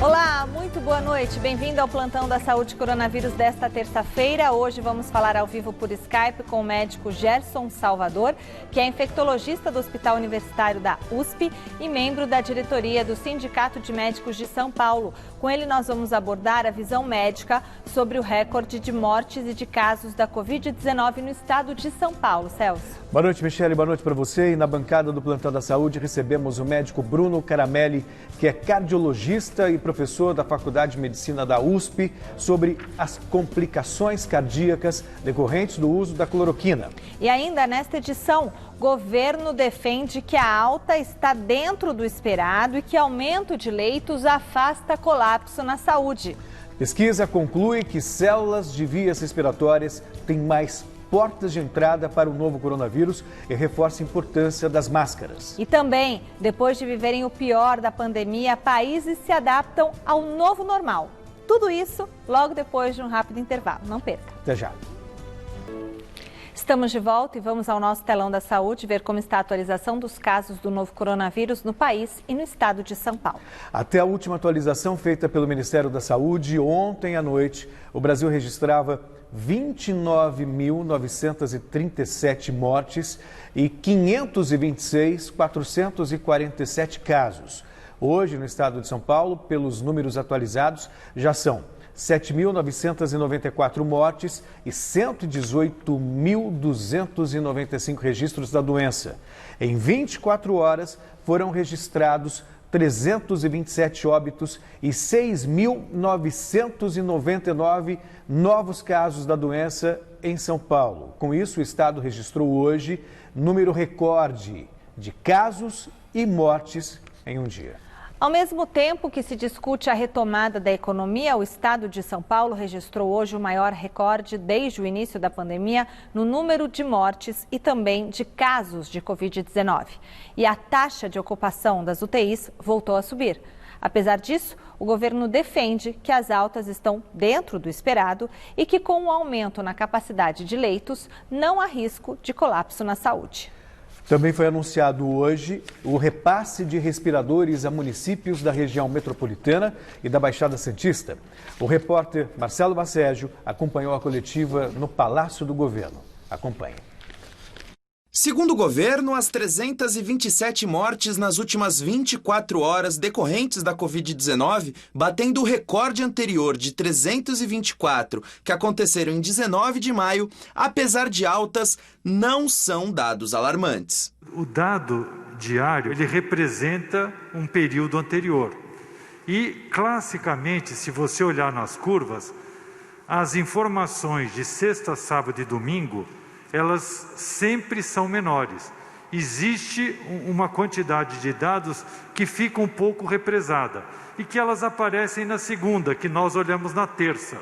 Olá, muito boa noite. Bem-vindo ao Plantão da Saúde Coronavírus desta terça-feira. Hoje vamos falar ao vivo por Skype com o médico Gerson Salvador, que é infectologista do Hospital Universitário da USP e membro da diretoria do Sindicato de Médicos de São Paulo. Com ele nós vamos abordar a visão médica sobre o recorde de mortes e de casos da Covid-19 no estado de São Paulo. Celso. Boa noite, Michele. Boa noite para você. E na bancada do Plantão da Saúde recebemos o médico Bruno Caramelli, que é cardiologista e professor da Faculdade de Medicina da USP, sobre as complicações cardíacas decorrentes do uso da cloroquina. E ainda nesta edição, governo defende que a alta está dentro do esperado e que aumento de leitos afasta colapso na saúde. Pesquisa conclui que células de vias respiratórias têm mais portas de entrada para o novo coronavírus e reforça a importância das máscaras. E também, depois de viverem o pior da pandemia, países se adaptam ao novo normal. Tudo isso logo depois de um rápido intervalo. Não perca. Até já. Estamos de volta e vamos ao nosso telão da saúde ver como está a atualização dos casos do novo coronavírus no país e no estado de São Paulo. Até a última atualização feita pelo Ministério da Saúde, ontem à noite, o Brasil registrava 29.937 mortes e 526.447 casos. Hoje, no estado de São Paulo, pelos números atualizados, já são 7.994 mortes e 118.295 registros da doença. Em 24 horas, foram registrados 327 óbitos e 6.999 novos casos da doença em São Paulo. Com isso, o estado registrou hoje número recorde de casos e mortes em um dia. Ao mesmo tempo que se discute a retomada da economia, o estado de São Paulo registrou hoje o maior recorde desde o início da pandemia no número de mortes e também de casos de Covid-19. E a taxa de ocupação das UTIs voltou a subir. Apesar disso, o governo defende que as altas estão dentro do esperado e que com o aumento na capacidade de leitos, não há risco de colapso na saúde. Também foi anunciado hoje o repasse de respiradores a municípios da região metropolitana e da Baixada Santista. O repórter Marcelo Basségio acompanhou a coletiva no Palácio do Governo. Acompanhe. Segundo o governo, as 327 mortes nas últimas 24 horas decorrentes da Covid-19, batendo o recorde anterior de 324, que aconteceram em 19 de maio, apesar de altas, não são dados alarmantes. O dado diário, ele representa um período anterior. E, classicamente, se você olhar nas curvas, as informações de sexta, sábado e domingo, elas sempre são menores. Existe uma quantidade de dados que fica um pouco represada e que elas aparecem na segunda, que nós olhamos na terça.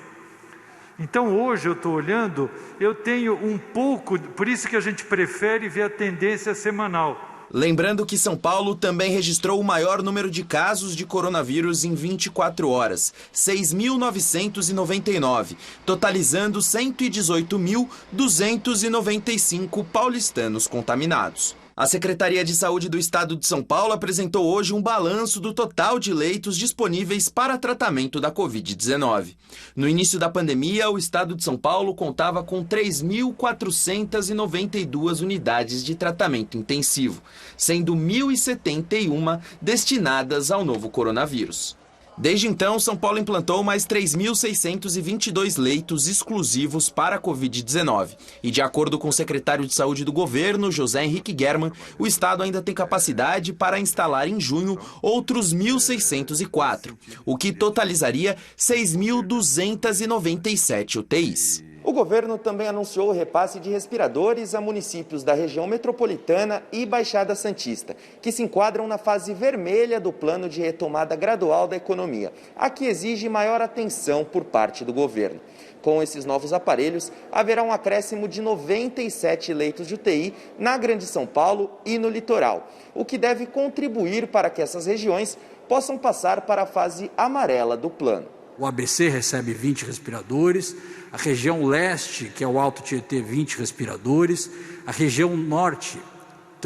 Então hoje eu estou olhando, eu tenho um pouco, por isso que a gente prefere ver a tendência semanal. Lembrando que São Paulo também registrou o maior número de casos de coronavírus em 24 horas, 6.999, totalizando 118.295 paulistanos contaminados. A Secretaria de Saúde do Estado de São Paulo apresentou hoje um balanço do total de leitos disponíveis para tratamento da Covid-19. No início da pandemia, o Estado de São Paulo contava com 3.492 unidades de tratamento intensivo, sendo 1.071 destinadas ao novo coronavírus. Desde então, São Paulo implantou mais 3.622 leitos exclusivos para a Covid-19. E de acordo com o secretário de Saúde do governo, José Henrique Germann, o estado ainda tem capacidade para instalar em junho outros 1.604, o que totalizaria 6.297 UTIs. O governo também anunciou o repasse de respiradores a municípios da região metropolitana e Baixada Santista, que se enquadram na fase vermelha do plano de retomada gradual da economia, a que exige maior atenção por parte do governo. Com esses novos aparelhos, haverá um acréscimo de 97 leitos de UTI na Grande São Paulo e no litoral, o que deve contribuir para que essas regiões possam passar para a fase amarela do plano. O ABC recebe 20 respiradores, a região leste, que é o Alto Tietê, 20 respiradores, a região norte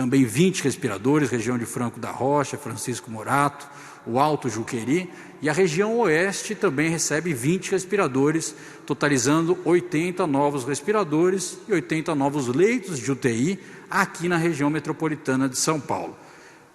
também 20 respiradores, região de Franco da Rocha, Francisco Morato, o Alto Juqueri, e a região oeste também recebe 20 respiradores, totalizando 80 novos respiradores e 80 novos leitos de UTI aqui na região metropolitana de São Paulo.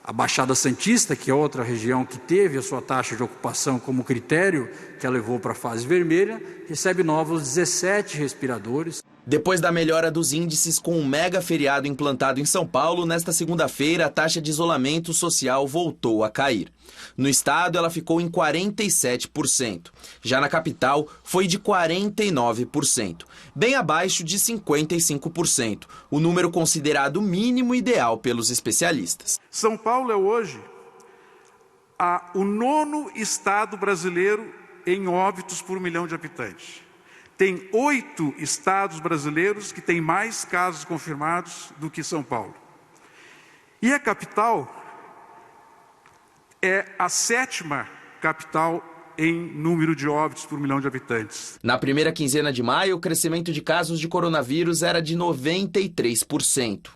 A Baixada Santista, que é outra região que teve a sua taxa de ocupação como critério que a levou para a fase vermelha, recebe novos 17 respiradores. Depois da melhora dos índices com um mega feriado implantado em São Paulo, nesta segunda-feira a taxa de isolamento social voltou a cair. No estado, ela ficou em 47%. Já na capital, foi de 49%, bem abaixo de 55%, o número considerado mínimo ideal pelos especialistas. São Paulo é hoje o 9º estado brasileiro em óbitos por 1 milhão de habitantes. Tem 8 estados brasileiros que têm mais casos confirmados do que São Paulo. E a capital é a 7ª capital em número de óbitos por 1 milhão de habitantes. Na primeira quinzena de maio, o crescimento de casos de coronavírus era de 93%.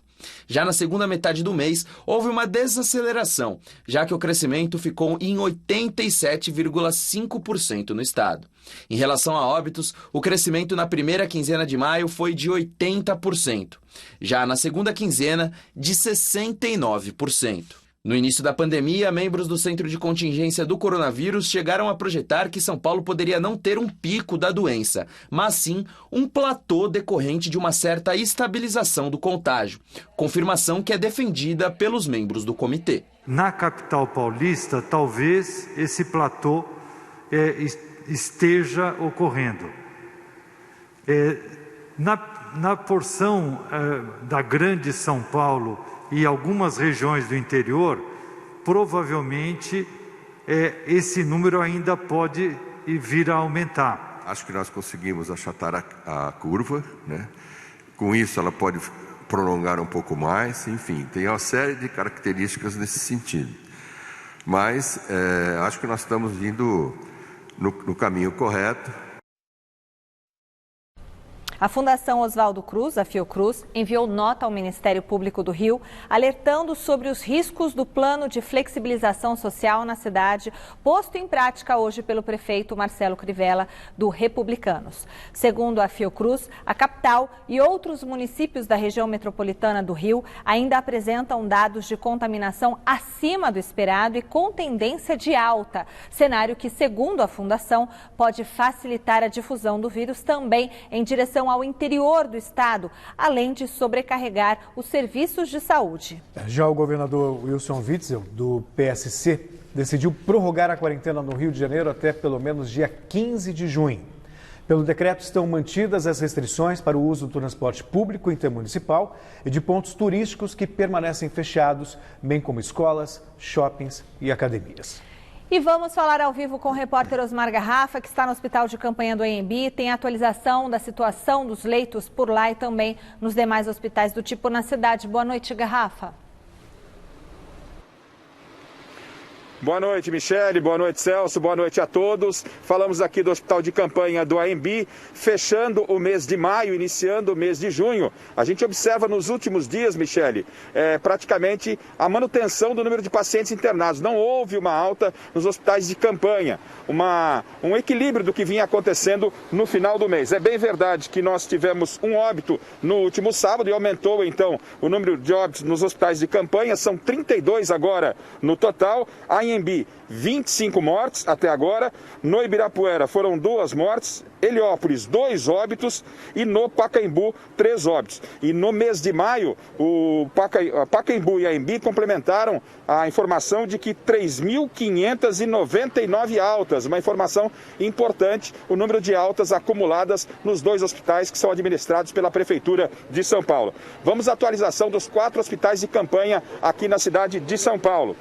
Já na segunda metade do mês, houve uma desaceleração, já que o crescimento ficou em 87,5% no estado. Em relação a óbitos, o crescimento na primeira quinzena de maio foi de 80%. Já na segunda quinzena, de 69%. No início da pandemia, membros do Centro de Contingência do Coronavírus chegaram a projetar que São Paulo poderia não ter um pico da doença, mas sim um platô decorrente de uma certa estabilização do contágio, confirmação que é defendida pelos membros do comitê. Na capital paulista, talvez esse platô esteja ocorrendo. Na porção da grande São Paulo e algumas regiões do interior, provavelmente esse número ainda pode vir a aumentar. Acho que nós conseguimos achatar a curva, né? Com isso ela pode prolongar um pouco mais, enfim, tem uma série de características nesse sentido. Mas acho que nós estamos indo no caminho correto. A Fundação Oswaldo Cruz, a Fiocruz, enviou nota ao Ministério Público do Rio, alertando sobre os riscos do plano de flexibilização social na cidade, posto em prática hoje pelo prefeito Marcelo Crivella, do Republicanos. Segundo a Fiocruz, a capital e outros municípios da região metropolitana do Rio ainda apresentam dados de contaminação acima do esperado e com tendência de alta, cenário que, segundo a Fundação, pode facilitar a difusão do vírus também em direção ao interior do estado, além de sobrecarregar os serviços de saúde. Já o governador Wilson Witzel, do PSC, decidiu prorrogar a quarentena no Rio de Janeiro até pelo menos dia 15 de junho. Pelo decreto, estão mantidas as restrições para o uso do transporte público intermunicipal e de pontos turísticos que permanecem fechados, bem como escolas, shoppings e academias. E vamos falar ao vivo com o repórter Osmar Garrafa, que está no Hospital de Campanha do Anhembi. Tem atualização da situação dos leitos por lá e também nos demais hospitais do tipo na cidade. Boa noite, Garrafa. Boa noite, Michele. Boa noite, Celso. Boa noite a todos. Falamos aqui do Hospital de Campanha do AMB, fechando o mês de maio, iniciando o mês de junho. A gente observa nos últimos dias, Michele, praticamente a manutenção do número de pacientes internados. Não houve uma alta nos hospitais de campanha, um equilíbrio do que vinha acontecendo no final do mês. É bem verdade que nós tivemos um óbito no último sábado e aumentou, então, o número de óbitos nos hospitais de campanha. São 32 agora no total. A Anhembi, 25 mortes até agora. No Ibirapuera foram 2 mortes, Heliópolis 2 óbitos e no Pacaembu 3 óbitos. E no mês de maio, a Pacaembu e a Anhembi complementaram a informação de que 3.599 altas, uma informação importante, o número de altas acumuladas nos 2 hospitais que são administrados pela Prefeitura de São Paulo. Vamos à atualização dos 4 hospitais de campanha aqui na cidade de São Paulo.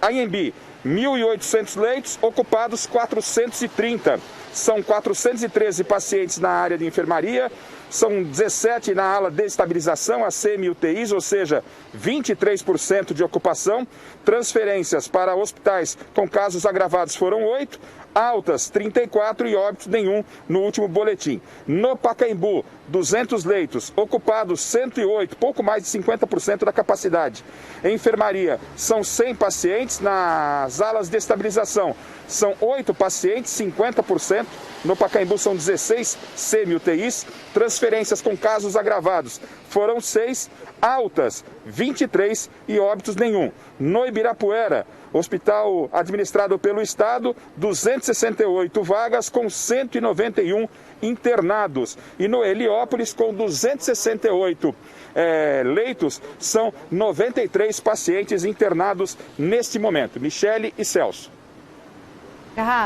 Anhembi, 1.800 leitos, ocupados 430. São 413 pacientes na área de enfermaria, são 17 na ala de estabilização, a semi-UTIs, ou seja, 23% de ocupação. Transferências para hospitais com casos agravados foram 8, altas 34 e óbitos nenhum no último boletim. No Pacaembu, 200 leitos, ocupados 108, pouco mais de 50% da capacidade. Em enfermaria, são 100 pacientes, nas alas de estabilização são 8 pacientes, 50%, no Pacaembu são 16 semi-UTIs, transferências com casos agravados foram 6, altas 23 e óbitos nenhum. No Ibirapuera, hospital administrado pelo Estado, 268 vagas com 191 internados. E no Heliópolis, com 268 leitos, são 93 pacientes internados neste momento. Michele e Celso.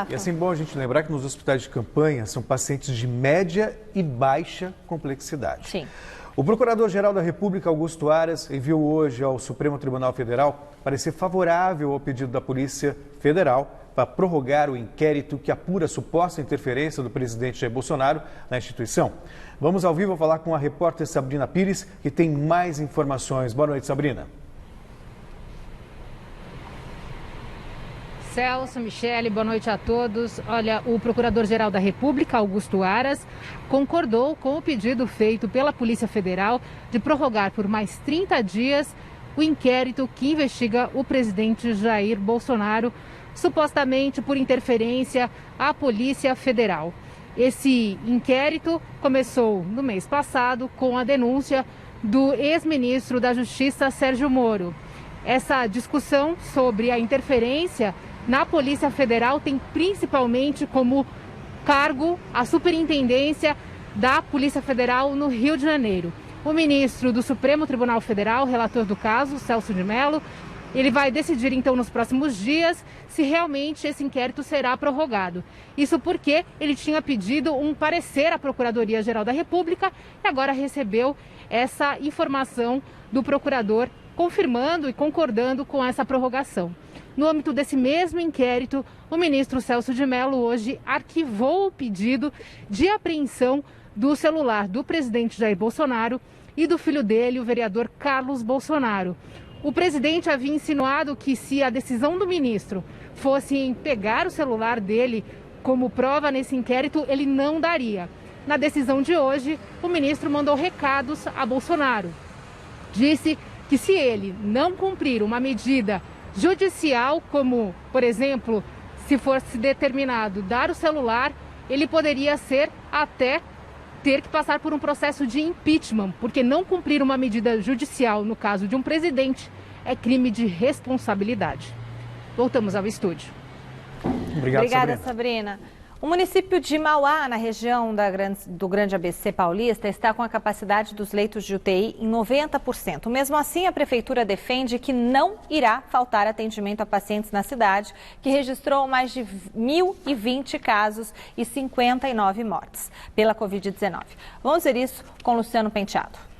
E assim, bom a gente lembrar que nos hospitais de campanha são pacientes de média e baixa complexidade. Sim. O Procurador-Geral da República, Augusto Aras, enviou hoje ao Supremo Tribunal Federal parecer favorável ao pedido da Polícia Federal para prorrogar o inquérito que apura a suposta interferência do presidente Jair Bolsonaro na instituição. Vamos ao vivo falar com a repórter Sabrina Pires, que tem mais informações. Boa noite, Sabrina. Celso, Michele, boa noite a todos. Olha, o Procurador-Geral da República, Augusto Aras, concordou com o pedido feito pela Polícia Federal de prorrogar por mais 30 dias o inquérito que investiga o presidente Jair Bolsonaro, supostamente por interferência à Polícia Federal. Esse inquérito começou no mês passado com a denúncia do ex-ministro da Justiça, Sérgio Moro. Essa discussão sobre a interferência na Polícia Federal tem principalmente como cargo a superintendência da Polícia Federal no Rio de Janeiro. O ministro do Supremo Tribunal Federal, relator do caso, Celso de Mello, ele vai decidir então nos próximos dias se realmente esse inquérito será prorrogado. Isso porque ele tinha pedido um parecer à Procuradoria-Geral da República e agora recebeu essa informação do procurador confirmando e concordando com essa prorrogação. No âmbito desse mesmo inquérito, o ministro Celso de Mello hoje arquivou o pedido de apreensão do celular do presidente Jair Bolsonaro e do filho dele, o vereador Carlos Bolsonaro. O presidente havia insinuado que se a decisão do ministro fosse em pegar o celular dele como prova nesse inquérito, ele não daria. Na decisão de hoje, o ministro mandou recados a Bolsonaro. Disse que se ele não cumprir uma medida judicial, como, por exemplo, se fosse determinado dar o celular, ele poderia até ter que passar por um processo de impeachment, porque não cumprir uma medida judicial no caso de um presidente é crime de responsabilidade. Voltamos ao estúdio. Obrigada, Sabrina. O município de Mauá, na região do Grande ABC Paulista, está com a capacidade dos leitos de UTI em 90%. Mesmo assim, a prefeitura defende que não irá faltar atendimento a pacientes na cidade, que registrou mais de 1.020 casos e 59 mortes pela Covid-19. Vamos ver isso com Luciano Penteado.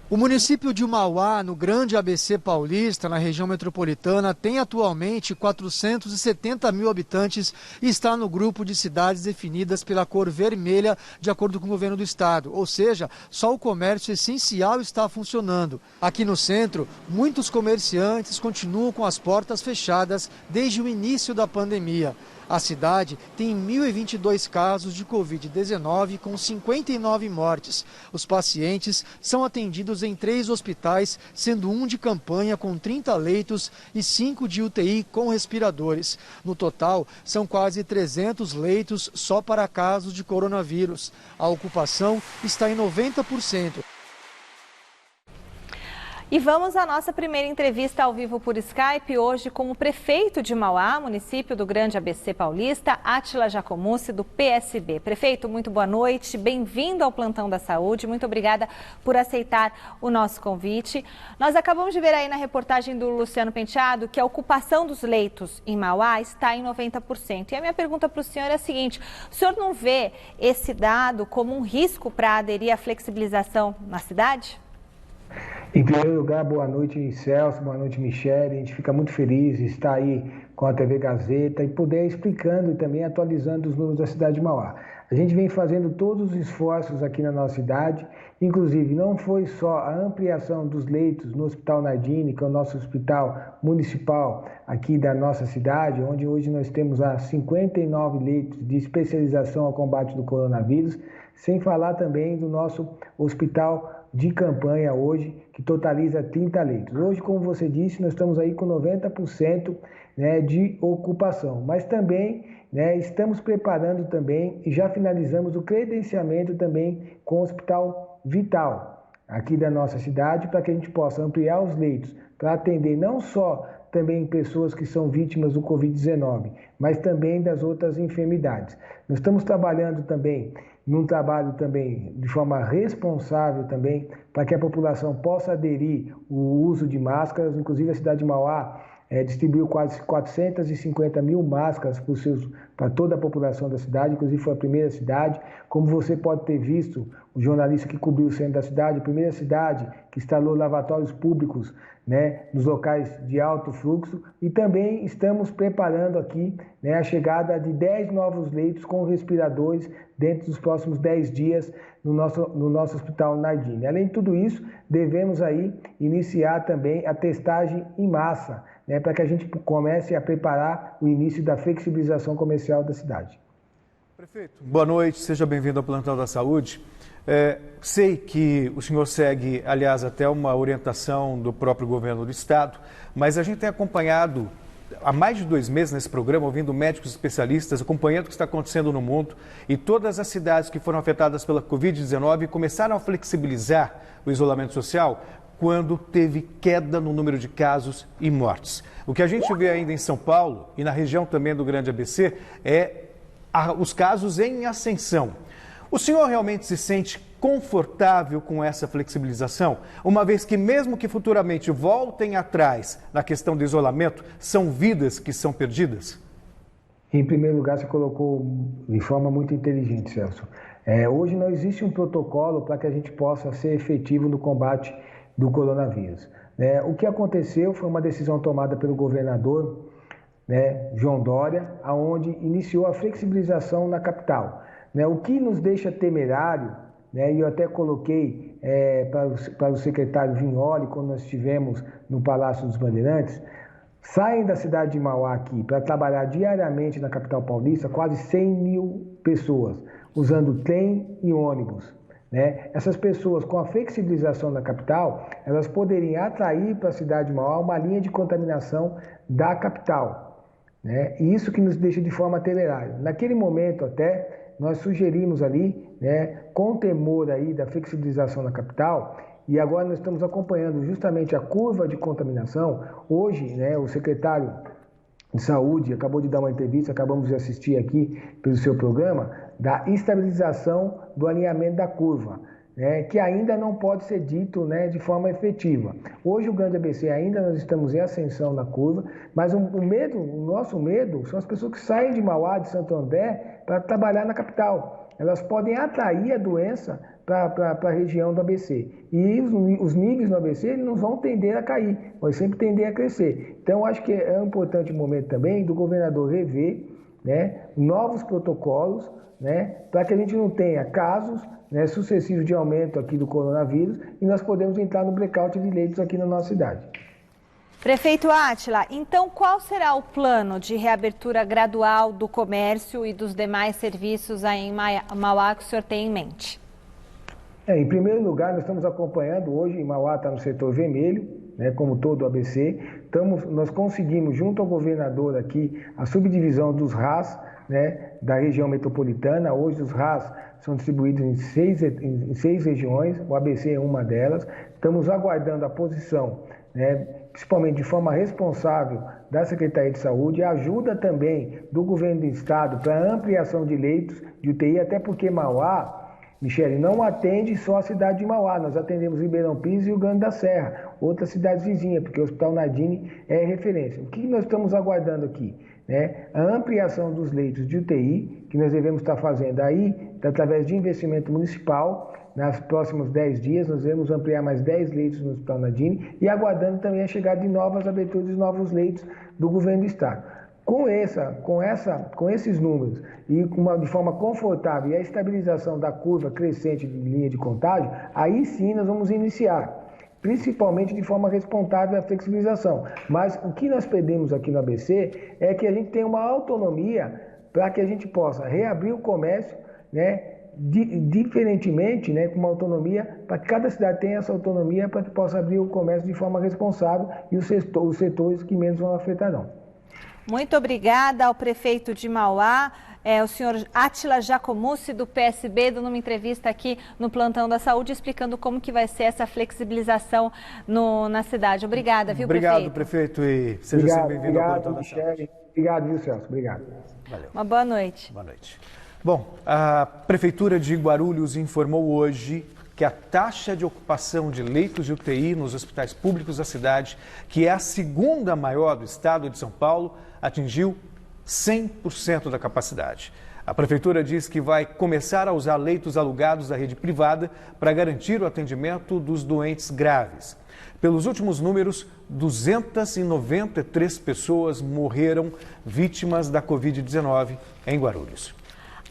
O município de Mauá, no Grande ABC Paulista, na região metropolitana, tem atualmente 470 mil habitantes e está no grupo de cidades definidas pela cor vermelha, de acordo com o governo do estado. Ou seja, só o comércio essencial está funcionando. Aqui no centro, muitos comerciantes continuam com as portas fechadas desde o início da pandemia. A cidade tem 1.022 casos de Covid-19 com 59 mortes. Os pacientes são atendidos em 3 hospitais, sendo um de campanha com 30 leitos e 5 de UTI com respiradores. No total, são quase 300 leitos só para casos de coronavírus. A ocupação está em 90%. E vamos à nossa primeira entrevista ao vivo por Skype, hoje com o prefeito de Mauá, município do Grande ABC Paulista, Átila Jacomussi, do PSB. Prefeito, muito boa noite, bem-vindo ao Plantão da Saúde, muito obrigada por aceitar o nosso convite. Nós acabamos de ver aí na reportagem do Luciano Penteado que a ocupação dos leitos em Mauá está em 90%. E a minha pergunta para o senhor é a seguinte: o senhor não vê esse dado como um risco para aderir à flexibilização na cidade? Em primeiro lugar, boa noite, Celso, boa noite, Michele. A gente fica muito feliz de estar aí com a TV Gazeta e puder explicando e também atualizando os números da cidade de Mauá. A gente vem fazendo todos os esforços aqui na nossa cidade, inclusive não foi só a ampliação dos leitos no Hospital Nardini, que é o nosso hospital municipal aqui da nossa cidade, onde hoje nós temos 59 leitos de especialização ao combate do coronavírus, sem falar também do nosso hospital de campanha hoje, que totaliza 30 leitos. Hoje, como você disse, nós estamos aí com 90% de ocupação, mas também estamos preparando também e já finalizamos o credenciamento também com o Hospital Vital, aqui da nossa cidade, para que a gente possa ampliar os leitos, para atender não só também pessoas que são vítimas do Covid-19, mas também das outras enfermidades. Nós estamos trabalhando também num trabalho também de forma responsável também, para que a população possa aderir o uso de máscaras. Inclusive a cidade de Mauá distribuiu quase 450 mil máscaras para toda a população da cidade, inclusive foi a primeira cidade. Como você pode ter visto, o jornalista que cobriu o centro da cidade, a primeira cidade que instalou lavatórios públicos nos locais de alto fluxo, e também estamos preparando aqui a chegada de 10 novos leitos com respiradores dentro dos próximos 10 dias no nosso Hospital Nardini. Além de tudo isso, devemos aí iniciar também a testagem em massa, para que a gente comece a preparar o início da flexibilização comercial da cidade. Prefeito, boa noite, seja bem-vindo ao Plantão da Saúde. Sei que o senhor segue, aliás, até uma orientação do próprio governo do estado, mas a gente tem acompanhado há mais de 2 meses nesse programa, ouvindo médicos especialistas, acompanhando o que está acontecendo no mundo, e todas as cidades que foram afetadas pela Covid-19 começaram a flexibilizar o isolamento social quando teve queda no número de casos e mortes. O que a gente vê ainda em São Paulo e na região também do Grande ABC é os casos em ascensão. O senhor realmente se sente confortável com essa flexibilização, uma vez que mesmo que futuramente voltem atrás na questão do isolamento, são vidas que são perdidas? Em primeiro lugar, você colocou de forma muito inteligente, Celso. Hoje não existe um protocolo para que a gente possa ser efetivo no combate do coronavírus. O que aconteceu foi uma decisão tomada pelo governador, João Dória, onde iniciou a flexibilização na capital. O que nos deixa temerário, e eu até coloquei para o secretário Vignoli, quando nós estivemos no Palácio dos Bandeirantes, saem da cidade de Mauá aqui para trabalhar diariamente na capital paulista quase 100 mil pessoas, usando trem e ônibus. Essas pessoas, com a flexibilização da capital, elas poderiam atrair para a cidade de Mauá uma linha de contaminação da capital. E isso que nos deixa de forma temerária. Naquele momento até, nós sugerimos ali, com temor aí da flexibilização na capital, e agora nós estamos acompanhando justamente a curva de contaminação. Hoje, o secretário de Saúde acabou de dar uma entrevista, acabamos de assistir aqui pelo seu programa, da estabilização do alinhamento da curva, que ainda não pode ser dito de forma efetiva. Hoje o Grande ABC ainda nós estamos em ascensão na curva, mas o nosso medo são as pessoas que saem de Mauá, de Santo André, para trabalhar na capital. Elas podem atrair a doença para a região do ABC. E os níveis no ABC eles não vão tender a cair, vão sempre tender a crescer. Então, acho que é um importante momento também do governador rever novos protocolos, para que a gente não tenha casos sucessivos de aumento aqui do coronavírus e nós podemos entrar no blackout de leitos aqui na nossa cidade. Prefeito Átila, então qual será o plano de reabertura gradual do comércio e dos demais serviços aí em Mauá que o senhor tem em mente? Em primeiro lugar, nós estamos acompanhando hoje, em Mauá está no setor vermelho, como todo o ABC. Nós conseguimos, junto ao governador aqui, a subdivisão dos RAS, da região metropolitana. Hoje os RAS são distribuídos em 6 regiões, o ABC é uma delas. Estamos aguardando a posição, principalmente de forma responsável, da Secretaria de Saúde, a ajuda também do governo do estado para a ampliação de leitos de UTI, até porque Mauá, Michele, não atende só a cidade de Mauá, nós atendemos Ribeirão Pires e Rio Grande da Serra, outras cidades vizinhas, porque o Hospital Nardini é referência. O que nós estamos aguardando aqui? A ampliação dos leitos de UTI, que nós devemos estar fazendo aí, através de investimento municipal. Nos próximos 10 dias, nós devemos ampliar mais 10 leitos no Hospital Nardini e aguardando também a chegada de novas aberturas de novos leitos do governo do estado. Com esses números e de forma confortável e a estabilização da curva crescente de linha de contágio, aí sim nós vamos iniciar, principalmente de forma responsável a flexibilização. Mas o que nós pedimos aqui no ABC é que a gente tenha uma autonomia para que a gente possa reabrir o comércio, né, diferentemente, né, com uma autonomia, para que cada cidade tenha essa autonomia para que possa abrir o comércio de forma responsável e os setores que menos vão afetarão. Muito obrigada ao prefeito de Mauá, o senhor Átila Jacomussi, do PSB, dando uma entrevista aqui no Plantão da Saúde, explicando como que vai ser essa flexibilização na cidade. Obrigada, viu, prefeito? Obrigado, prefeito. E seja sempre bem-vindo ao Plantão da Saúde. Obrigado, viu, Celso? Obrigado. Valeu. Uma boa noite. Boa noite. Bom, a Prefeitura de Guarulhos informou hoje que a taxa de ocupação de leitos de UTI nos hospitais públicos da cidade, que é a segunda maior do estado de São Paulo, atingiu 100% da capacidade. A Prefeitura diz que vai começar a usar leitos alugados da rede privada para garantir o atendimento dos doentes graves. Pelos últimos números, 293 pessoas morreram vítimas da Covid-19 em Guarulhos.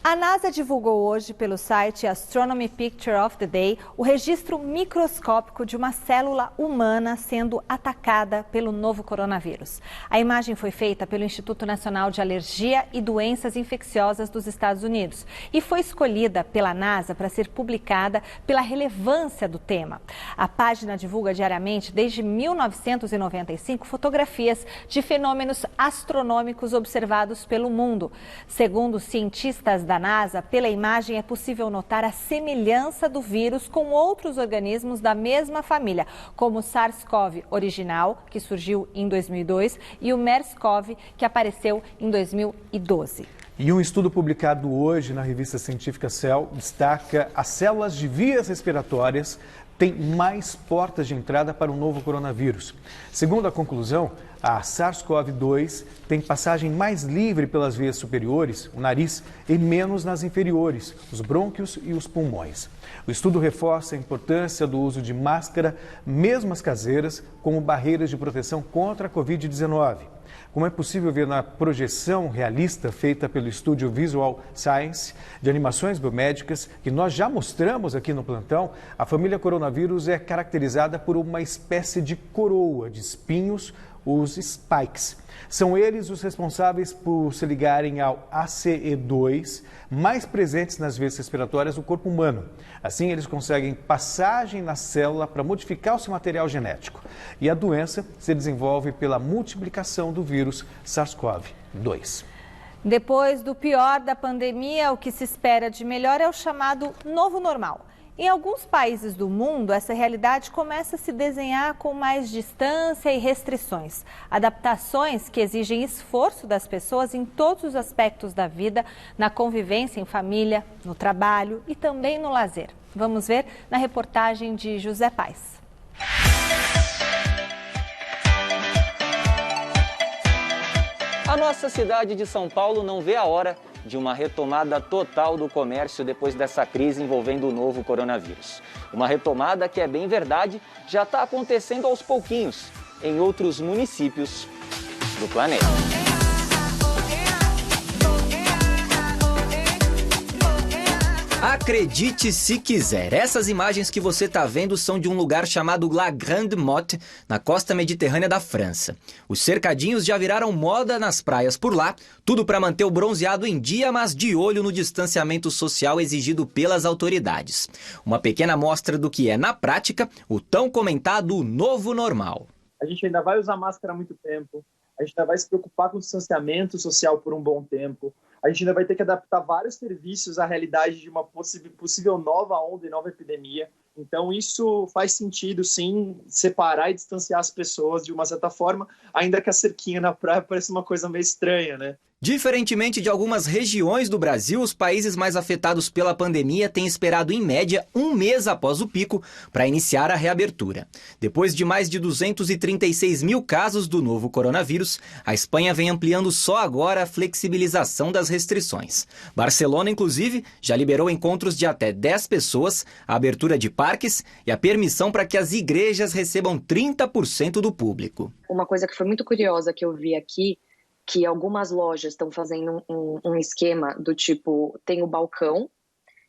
A NASA divulgou hoje pelo site Astronomy Picture of the Day o registro microscópico de uma célula humana sendo atacada pelo novo coronavírus. A imagem foi feita pelo Instituto Nacional de Alergia e Doenças Infecciosas dos Estados Unidos e foi escolhida pela NASA para ser publicada pela relevância do tema. A página divulga diariamente, desde 1995, fotografias de fenômenos astronômicos observados pelo mundo. Segundo cientistas da NASA, pela imagem é possível notar a semelhança do vírus com outros organismos da mesma família, como o SARS-CoV original, que surgiu em 2002, e o MERS-CoV, que apareceu em 2012. E um estudo publicado hoje na revista científica Cell destaca as células de vias respiratórias têm mais portas de entrada para o novo coronavírus. Segundo a conclusão, a SARS-CoV-2 tem passagem mais livre pelas vias superiores, o nariz, e menos nas inferiores, os brônquios e os pulmões. O estudo reforça a importância do uso de máscara, mesmo as caseiras, como barreiras de proteção contra a Covid-19. Como é possível ver na projeção realista feita pelo estúdio Visual Science de animações biomédicas, que nós já mostramos aqui no plantão, a família coronavírus é caracterizada por uma espécie de coroa de espinhos, os spikes. São eles os responsáveis por se ligarem ao ACE2, mais presentes nas vias respiratórias do corpo humano. Assim, eles conseguem passagem na célula para modificar o seu material genético. E a doença se desenvolve pela multiplicação do vírus SARS-CoV-2. Depois do pior da pandemia, o que se espera de melhor é o chamado novo normal. Em alguns países do mundo, essa realidade começa a se desenhar com mais distância e restrições. Adaptações que exigem esforço das pessoas em todos os aspectos da vida, na convivência em família, no trabalho e também no lazer. Vamos ver na reportagem de José Paes. A nossa cidade de São Paulo não vê a hora de uma retomada total do comércio depois dessa crise envolvendo o novo coronavírus. Uma retomada que, é bem verdade, já está acontecendo aos pouquinhos em outros municípios do planeta. Acredite se quiser, essas imagens que você está vendo são de um lugar chamado La Grande Motte, na costa mediterrânea da França. Os cercadinhos já viraram moda nas praias por lá, tudo para manter o bronzeado em dia, mas de olho no distanciamento social exigido pelas autoridades. Uma pequena amostra do que é, na prática, o tão comentado novo normal. A gente ainda vai usar máscara há muito tempo, a gente ainda vai se preocupar com o distanciamento social por um bom tempo. A gente ainda vai ter que adaptar vários serviços à realidade de uma possível nova onda e nova epidemia. Então, isso faz sentido, sim, separar e distanciar as pessoas de uma certa forma, ainda que a cerquinha na praia pareça uma coisa meio estranha, né? Diferentemente de algumas regiões do Brasil, os países mais afetados pela pandemia têm esperado, em média, um mês após o pico para iniciar a reabertura. Depois de mais de 236 mil casos do novo coronavírus, a Espanha vem ampliando só agora a flexibilização das restrições. Barcelona, inclusive, já liberou encontros de até 10 pessoas, a abertura de parques e a permissão para que as igrejas recebam 30% do público. Uma coisa que foi muito curiosa que eu vi aqui que algumas lojas estão fazendo um esquema do tipo, tem o balcão,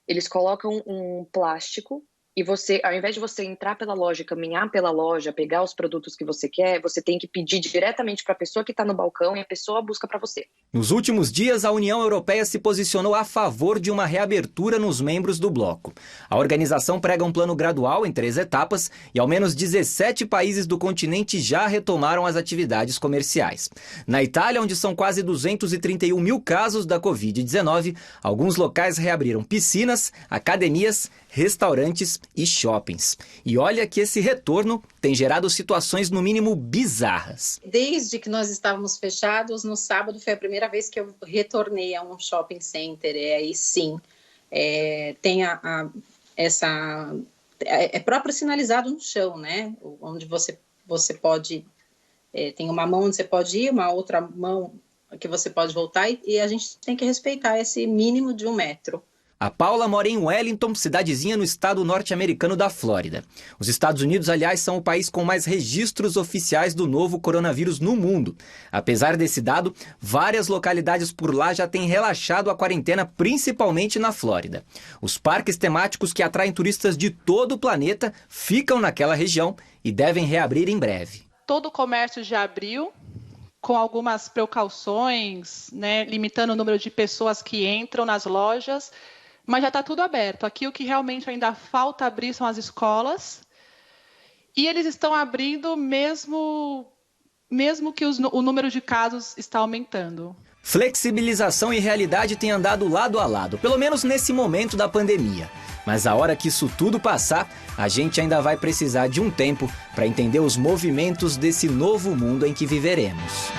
eles colocam um plástico e você, ao invés de você entrar pela loja, caminhar pela loja, pegar os produtos que você quer, você tem que pedir diretamente para a pessoa que está no balcão e a pessoa busca para você. Nos últimos dias, a União Europeia se posicionou a favor de uma reabertura nos membros do bloco. A organização prega um plano gradual em 3 etapas e ao menos 17 países do continente já retomaram as atividades comerciais. Na Itália, onde são quase 231 mil casos da Covid-19, alguns locais reabriram piscinas, academias, restaurantes e shoppings. E olha que esse retorno tem gerado situações no mínimo bizarras. Desde que nós estávamos fechados, no sábado foi a primeira vez que eu retornei a um shopping center. Aí sim, tem é próprio sinalizado no chão, né? Onde você pode... tem uma mão onde você pode ir, uma outra mão que você pode voltar e a gente tem que respeitar esse mínimo de 1 metro. A Paula mora em Wellington, cidadezinha no estado norte-americano da Flórida. Os Estados Unidos, aliás, são o país com mais registros oficiais do novo coronavírus no mundo. Apesar desse dado, várias localidades por lá já têm relaxado a quarentena, principalmente na Flórida. Os parques temáticos que atraem turistas de todo o planeta ficam naquela região e devem reabrir em breve. Todo o comércio já abriu, com algumas precauções, né, limitando o número de pessoas que entram nas lojas. Mas já está tudo aberto. Aqui o que realmente ainda falta abrir são as escolas. E eles estão abrindo mesmo que o número de casos está aumentando. Flexibilização e realidade têm andado lado a lado, pelo menos nesse momento da pandemia. Mas a hora que isso tudo passar, a gente ainda vai precisar de um tempo para entender os movimentos desse novo mundo em que viveremos.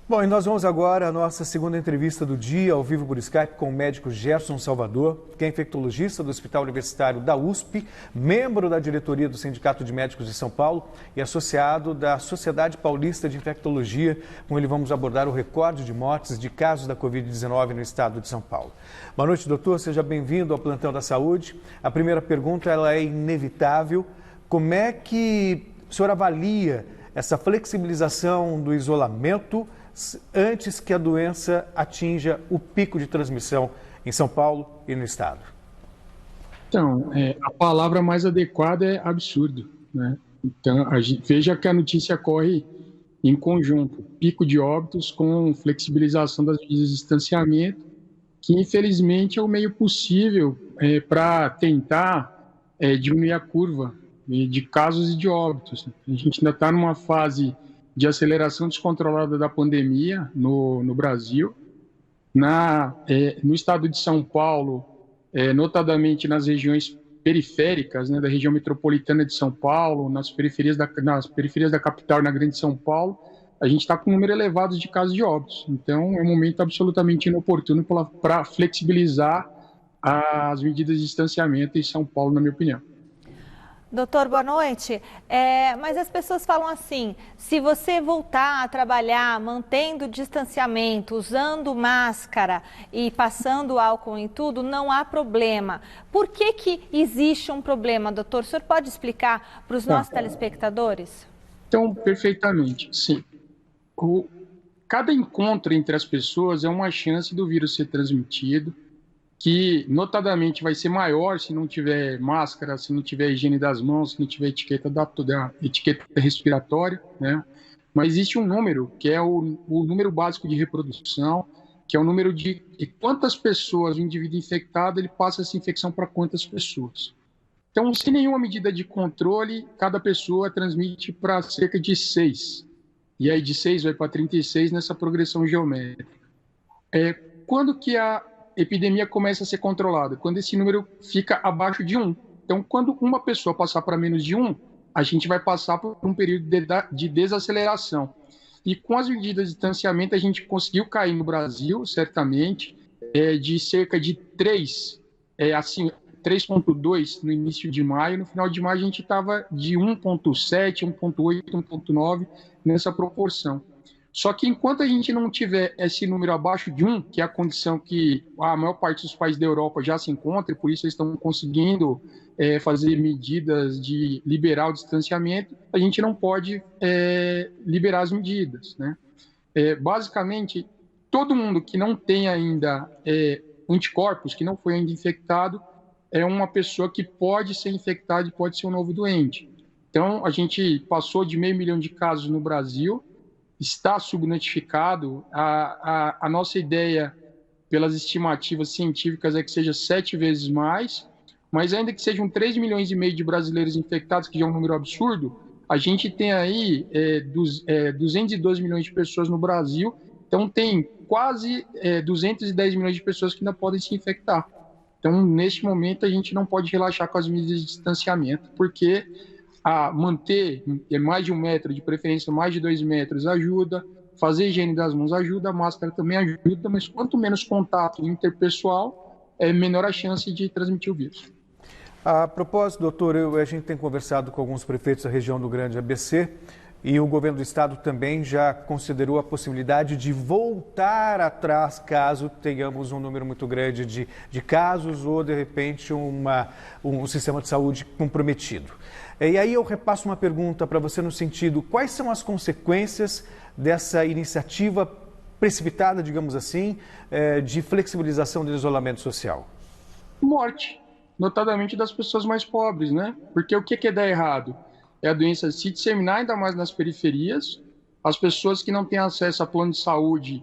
Bom, e nós vamos agora à nossa segunda entrevista do dia, ao vivo por Skype, com o médico Gerson Salvador, que é infectologista do Hospital Universitário da USP, membro da diretoria do Sindicato de Médicos de São Paulo e associado da Sociedade Paulista de Infectologia. Com ele vamos abordar o recorde de mortes de casos da Covid-19 no estado de São Paulo. Boa noite, doutor. Seja bem-vindo ao Plantão da Saúde. A primeira pergunta ela é inevitável. Como é que o senhor avalia essa flexibilização do isolamento antes que a doença atinja o pico de transmissão em São Paulo e no estado? Então, a palavra mais adequada é absurdo, né? Então, veja que a notícia corre em conjunto, pico de óbitos com flexibilização das medidas de distanciamento, que infelizmente é o meio possível para tentar diminuir a curva de casos e de óbitos. A gente ainda está numa fase de aceleração descontrolada da pandemia no Brasil. No estado de São Paulo, notadamente nas regiões periféricas, né, da região metropolitana de São Paulo, nas periferias da capital, na grande São Paulo, a gente está com um número elevado de casos de óbitos. Então, é um momento absolutamente inoportuno para flexibilizar as medidas de distanciamento em São Paulo, na minha opinião. Doutor, boa noite. Mas as pessoas falam assim, se você voltar a trabalhar mantendo distanciamento, usando máscara e passando álcool em tudo, não há problema. Por que existe um problema, doutor? O senhor pode explicar para os nossos telespectadores? Então, perfeitamente, sim. Cada encontro entre as pessoas é uma chance do vírus ser transmitido, que notadamente vai ser maior se não tiver máscara, se não tiver higiene das mãos, se não tiver etiqueta respiratória, né? Mas existe um número, que é o número básico de reprodução, que é o número de quantas pessoas o indivíduo infectado ele passa essa infecção para quantas pessoas. Então, sem nenhuma medida de controle, cada pessoa transmite para cerca de 6. E aí de 6 vai para 36 nessa progressão geométrica. Quando que a epidemia começa a ser controlada? Quando esse número fica abaixo de 1. Então, quando uma pessoa passar para menos de 1, a gente vai passar por um período de desaceleração. E com as medidas de distanciamento, a gente conseguiu cair no Brasil, certamente, de cerca de 3, 3,2 no início de maio. No final de maio, a gente estava de 1,7, 1,8, 1,9 nessa proporção. Só que enquanto a gente não tiver esse número abaixo de 1, que é a condição que a maior parte dos países da Europa já se encontra, e por isso eles estão conseguindo fazer medidas de liberar o distanciamento, a gente não pode liberar as medidas, né? Basicamente, todo mundo que não tem ainda anticorpos, que não foi ainda infectado, é uma pessoa que pode ser infectada e pode ser um novo doente. Então, a gente passou de 500 mil de casos no Brasil, está subnotificado. A nossa ideia, pelas estimativas científicas, é que seja 7 vezes mais, mas ainda que sejam 3,5 milhões de brasileiros infectados, que já é um número absurdo, a gente tem aí 212 milhões de pessoas no Brasil, então tem quase 210 milhões de pessoas que ainda podem se infectar. Então, neste momento, a gente não pode relaxar com as medidas de distanciamento, porque manter mais de 1 metro, de preferência mais de 2 metros, ajuda, fazer higiene das mãos ajuda, a máscara também ajuda, mas quanto menos contato interpessoal, menor a chance de transmitir o vírus. A propósito, doutor, a gente tem conversado com alguns prefeitos da região do Grande ABC e o governo do estado também já considerou a possibilidade de voltar atrás caso tenhamos um número muito grande de casos ou, de repente, um sistema de saúde comprometido. E aí eu repasso uma pergunta para você no sentido, quais são as consequências dessa iniciativa precipitada, digamos assim, de flexibilização do isolamento social? Morte, notadamente das pessoas mais pobres, né? Porque o que é dar errado? É a doença se disseminar ainda mais nas periferias, as pessoas que não têm acesso a plano de saúde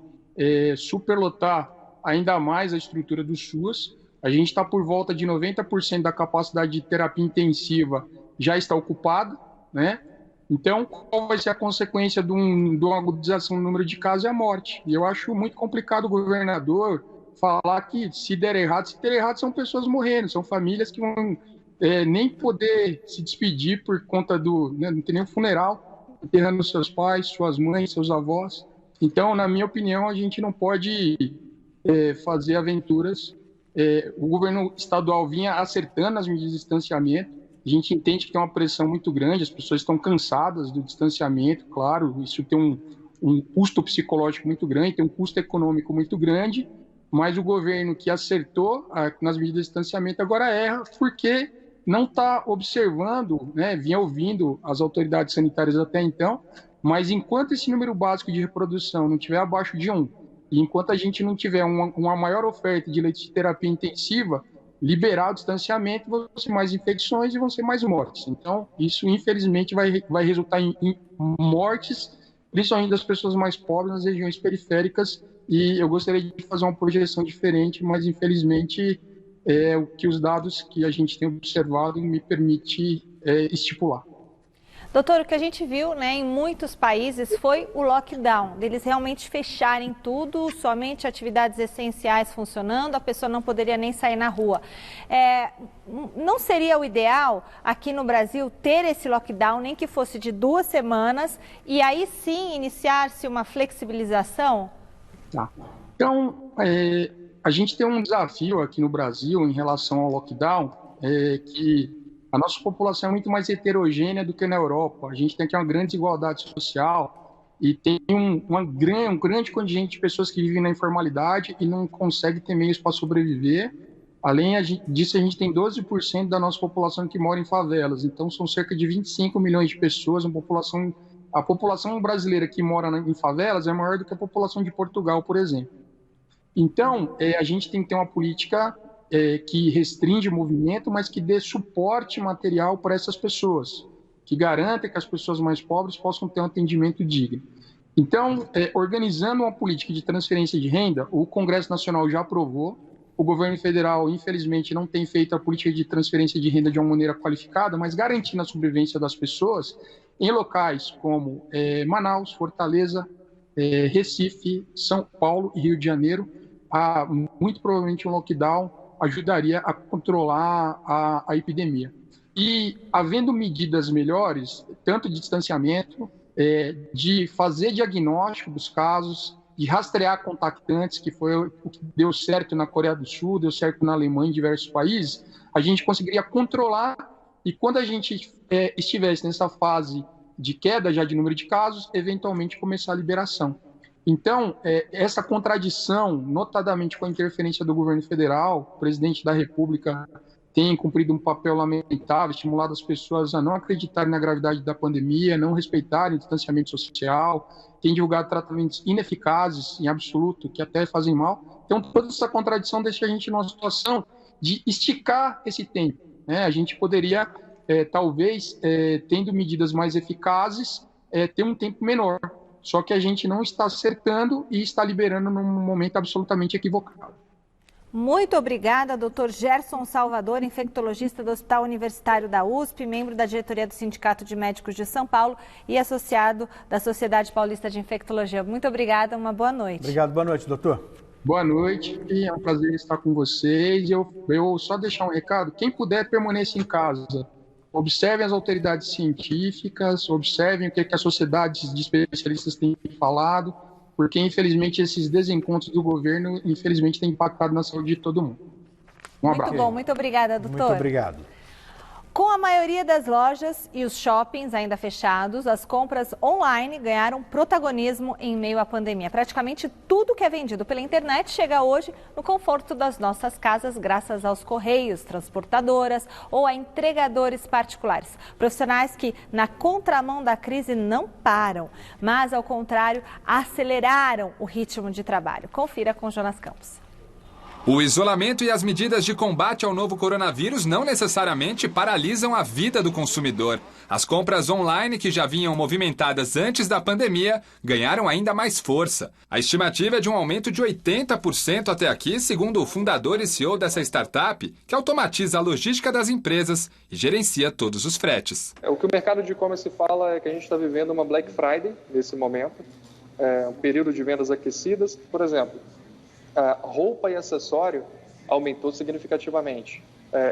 superlotar ainda mais a estrutura do SUS. A gente está por volta de 90% da capacidade de terapia intensiva já está ocupada, né? Então, qual vai ser a consequência de uma agudização no número de casos? É a morte. E eu acho muito complicado o governador falar que se der errado são pessoas morrendo, são famílias que vão nem poder se despedir por conta não tem nenhum funeral, enterrando seus pais, suas mães, seus avós. Então, na minha opinião, a gente não pode fazer aventuras. O governo estadual vinha acertando as medidas de distanciamento. A gente entende que tem uma pressão muito grande, as pessoas estão cansadas do distanciamento, claro, isso tem um custo psicológico muito grande, tem um custo econômico muito grande, mas o governo que acertou nas medidas de distanciamento agora erra porque não está observando, né, vinha ouvindo as autoridades sanitárias até então, mas enquanto esse número básico de reprodução não estiver abaixo de 1, e enquanto a gente não tiver uma maior oferta de leitos de terapia intensiva, liberar o distanciamento, vão ser mais infecções e vão ser mais mortes. Então, isso, infelizmente, vai resultar em mortes, principalmente das pessoas mais pobres nas regiões periféricas, e eu gostaria de fazer uma projeção diferente, mas, infelizmente, o que os dados que a gente tem observado me permite estipular. Doutor, o que a gente viu, né, em muitos países foi o lockdown, deles realmente fecharem tudo, somente atividades essenciais funcionando, a pessoa não poderia nem sair na rua. Não seria o ideal aqui no Brasil ter esse lockdown, nem que fosse de 2 semanas, e aí sim iniciar-se uma flexibilização? Tá. Então, a gente tem um desafio aqui no Brasil em relação ao lockdown, que a nossa população é muito mais heterogênea do que na Europa. A gente tem aqui uma grande desigualdade social e tem um grande contingente de pessoas que vivem na informalidade e não conseguem ter meios para sobreviver. Além disso, a gente tem 12% da nossa população que mora em favelas. Então, são cerca de 25 milhões de pessoas. A população brasileira que mora em favelas é maior do que a população de Portugal, por exemplo. Então, a gente tem que ter uma política que restringe o movimento, mas que dê suporte material para essas pessoas, que garanta que as pessoas mais pobres possam ter um atendimento digno. Então, organizando uma política de transferência de renda, o Congresso Nacional já aprovou, o governo federal, infelizmente, não tem feito a política de transferência de renda de uma maneira qualificada, mas garantindo a sobrevivência das pessoas em locais como Manaus, Fortaleza, Recife, São Paulo e Rio de Janeiro. Muito provavelmente um lockdown ajudaria a controlar a epidemia. E, havendo medidas melhores, tanto de distanciamento, de fazer diagnóstico dos casos, de rastrear contactantes, que foi o que deu certo na Coreia do Sul, deu certo na Alemanha, em diversos países, a gente conseguiria controlar, e quando a gente estivesse nessa fase de queda já de número de casos, eventualmente começar a liberação. Então, essa contradição, notadamente com a interferência do governo federal, o presidente da República tem cumprido um papel lamentável, estimulado as pessoas a não acreditarem na gravidade da pandemia, não respeitarem o distanciamento social, tem divulgado tratamentos ineficazes, em absoluto, que até fazem mal. Então, toda essa contradição deixa a gente numa situação de esticar esse tempo, né? A gente poderia, talvez, tendo medidas mais eficazes, ter um tempo menor. Só que a gente não está acertando e está liberando num momento absolutamente equivocado. Muito obrigada, Dr. Gerson Salvador, infectologista do Hospital Universitário da USP, membro da diretoria do Sindicato de Médicos de São Paulo e associado da Sociedade Paulista de Infectologia. Muito obrigada, uma boa noite. Obrigado, boa noite, doutor. Boa noite, é um prazer estar com vocês. Eu só deixar um recado, quem puder permaneça em casa. Observem as autoridades científicas, observem o que as sociedades de especialistas têm falado, porque, infelizmente, esses desencontros do governo, infelizmente, têm impactado na saúde de todo mundo. Um abraço. Muito bom, muito obrigada, doutor. Muito obrigado. Com a maioria das lojas e os shoppings ainda fechados, as compras online ganharam protagonismo em meio à pandemia. Praticamente tudo que é vendido pela internet chega hoje no conforto das nossas casas, graças aos correios, transportadoras ou a entregadores particulares. Profissionais que, na contramão da crise, não param, mas, ao contrário, aceleraram o ritmo de trabalho. Confira com Jonas Campos. O isolamento e as medidas de combate ao novo coronavírus não necessariamente paralisam a vida do consumidor. As compras online, que já vinham movimentadas antes da pandemia, ganharam ainda mais força. A estimativa é de um aumento de 80% até aqui, segundo o fundador e CEO dessa startup, que automatiza a logística das empresas e gerencia todos os fretes. O que o mercado de e-commerce fala é que a gente está vivendo uma Black Friday nesse momento, um período de vendas aquecidas. Por exemplo, roupa e acessório aumentou significativamente.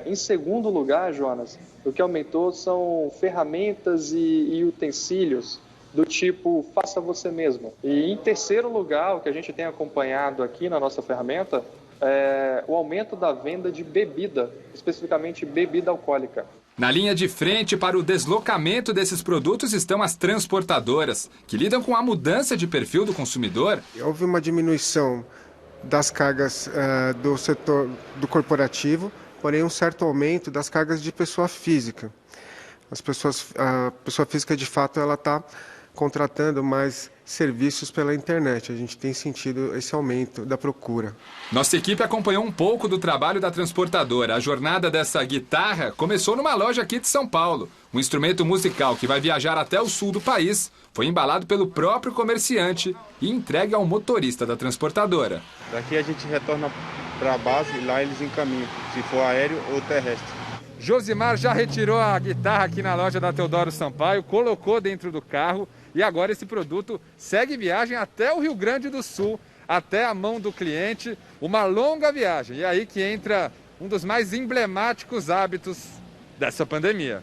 Em segundo lugar, Jonas, o que aumentou são ferramentas e utensílios do tipo faça você mesmo. E em terceiro lugar, o que a gente tem acompanhado aqui na nossa ferramenta é o aumento da venda de bebida, especificamente bebida alcoólica. Na linha de frente para o deslocamento desses produtos estão as transportadoras, que lidam com a mudança de perfil do consumidor. Houve uma diminuição das cargas do setor do corporativo, porém um certo aumento das cargas de pessoa física. A pessoa física, de fato, ela está contratando mais serviços pela internet. A gente tem sentido esse aumento da procura. Nossa equipe acompanhou um pouco do trabalho da transportadora. A jornada dessa guitarra começou numa loja aqui de São Paulo. Um instrumento musical que vai viajar até o sul do país foi embalado pelo próprio comerciante e entregue ao motorista da transportadora. Daqui a gente retorna para a base e lá eles encaminham, se for aéreo ou terrestre. Josimar já retirou a guitarra aqui na loja da Teodoro Sampaio, colocou dentro do carro e agora esse produto segue viagem até o Rio Grande do Sul, até a mão do cliente, uma longa viagem. E é aí que entra um dos mais emblemáticos hábitos dessa pandemia.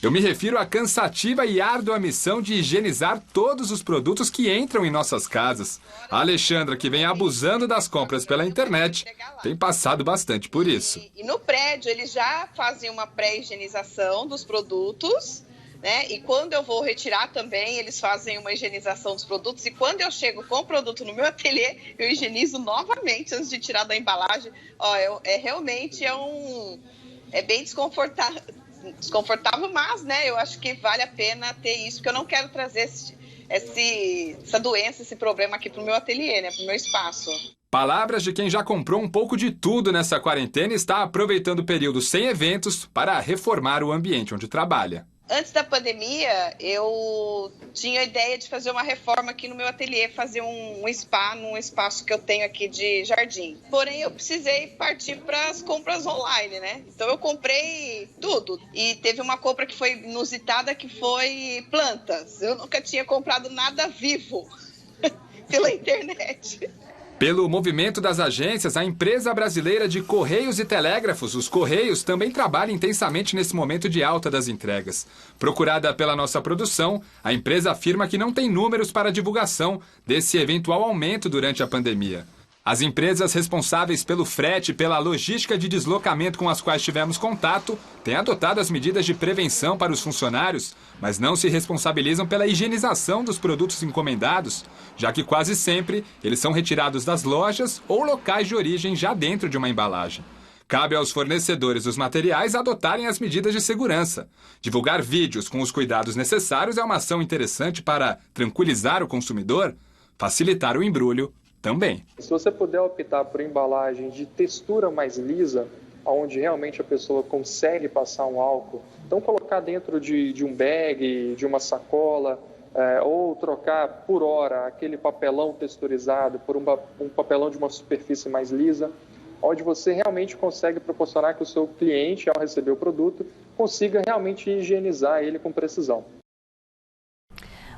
Eu me refiro à cansativa e árdua missão de higienizar todos os produtos que entram em nossas casas. A Alexandra, que vem abusando das compras pela internet, tem passado bastante por isso. E no prédio eles já fazem uma pré-higienização dos produtos, né? E quando eu vou retirar também, eles fazem uma higienização dos produtos. E quando eu chego com o produto no meu ateliê, eu higienizo novamente antes de tirar da embalagem. Realmente é bem desconfortável, mas, né, eu acho que vale a pena ter isso, porque eu não quero trazer essa doença, esse problema aqui para o meu ateliê, né, para o meu espaço. Palavras de quem já comprou um pouco de tudo nessa quarentena e está aproveitando o período sem eventos para reformar o ambiente onde trabalha. Antes da pandemia, eu tinha a ideia de fazer uma reforma aqui no meu ateliê, fazer um spa num espaço que eu tenho aqui de jardim. Porém, eu precisei partir para as compras online, né? Então, eu comprei tudo. E teve uma compra que foi inusitada, que foi plantas. Eu nunca tinha comprado nada vivo pela internet. Pelo movimento das agências, a empresa brasileira de Correios e Telégrafos, os Correios, também trabalha intensamente nesse momento de alta das entregas. Procurada pela nossa produção, a empresa afirma que não tem números para divulgação desse eventual aumento durante a pandemia. As empresas responsáveis pelo frete e pela logística de deslocamento com as quais tivemos contato têm adotado as medidas de prevenção para os funcionários, mas não se responsabilizam pela higienização dos produtos encomendados, já que quase sempre eles são retirados das lojas ou locais de origem já dentro de uma embalagem. Cabe aos fornecedores dos materiais adotarem as medidas de segurança. Divulgar vídeos com os cuidados necessários é uma ação interessante para tranquilizar o consumidor, facilitar o embrulho também. Se você puder optar por embalagem de textura mais lisa, onde realmente a pessoa consegue passar um álcool, então colocar dentro de um bag, de uma sacola, ou trocar por hora aquele papelão texturizado por um papelão de uma superfície mais lisa, onde você realmente consegue proporcionar que o seu cliente, ao receber o produto, consiga realmente higienizar ele com precisão.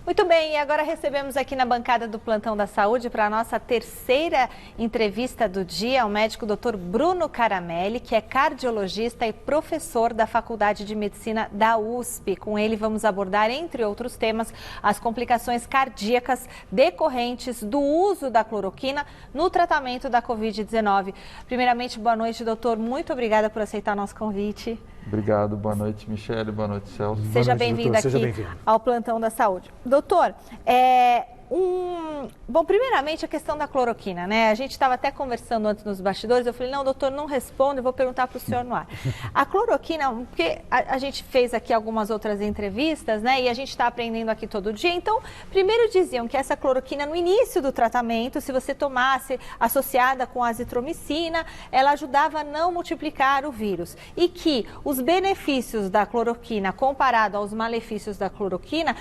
Muito bem, e agora recebemos aqui na bancada do Plantão da Saúde para a nossa terceira entrevista do dia o médico Dr. Bruno Caramelli, que é cardiologista e professor da Faculdade de Medicina da USP. Com ele vamos abordar, entre outros temas, as complicações cardíacas decorrentes do uso da cloroquina no tratamento da Covid-19. Primeiramente, boa noite, doutor. Muito obrigada por aceitar nosso convite. Obrigado, boa noite, Michele, boa noite, Celso. Seja bem-vindo aqui ao Plantão da Saúde. Doutor, bom, primeiramente a questão da cloroquina, né? A gente estava até conversando antes nos bastidores, eu falei, não, doutor, não responda, eu vou perguntar para o senhor no ar. A cloroquina, porque a gente fez aqui algumas outras entrevistas, né? E a gente está aprendendo aqui todo dia, então, primeiro diziam que essa cloroquina no início do tratamento, se você tomasse associada com azitromicina, ela ajudava a não multiplicar o vírus. E que os benefícios da cloroquina, comparado aos malefícios da cloroquina,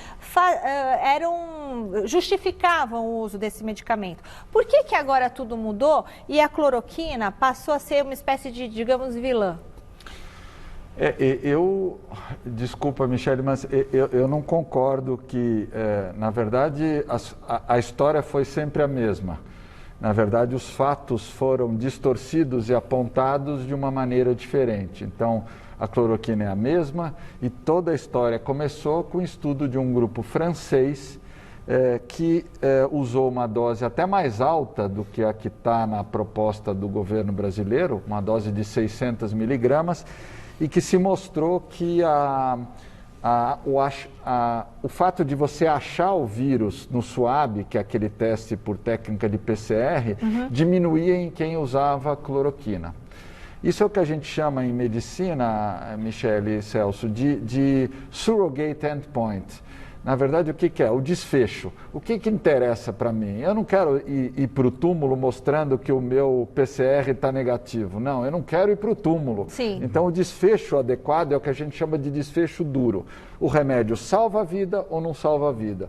justificavam o uso desse medicamento. Por que agora tudo mudou e a cloroquina passou a ser uma espécie de, digamos, vilã? Desculpa, Michele, mas eu não concordo que, na verdade, a história foi sempre a mesma. Na verdade, os fatos foram distorcidos e apontados de uma maneira diferente. Então, a cloroquina é a mesma e toda a história começou com o estudo de um grupo francês que usou uma dose até mais alta do que a que está na proposta do governo brasileiro, uma dose de 600 miligramas, e que se mostrou que o fato de você achar o vírus no SWAB, que é aquele teste por técnica de PCR, diminuía em quem usava cloroquina. Isso é o que a gente chama em medicina, Michele e Celso, de surrogate endpoint. Na verdade, o que é? O desfecho. O que interessa para mim? Eu não quero ir para o túmulo mostrando que o meu PCR está negativo. Não, eu não quero ir para o túmulo. Sim. Então, o desfecho adequado é o que a gente chama de desfecho duro. O remédio salva a vida ou não salva a vida.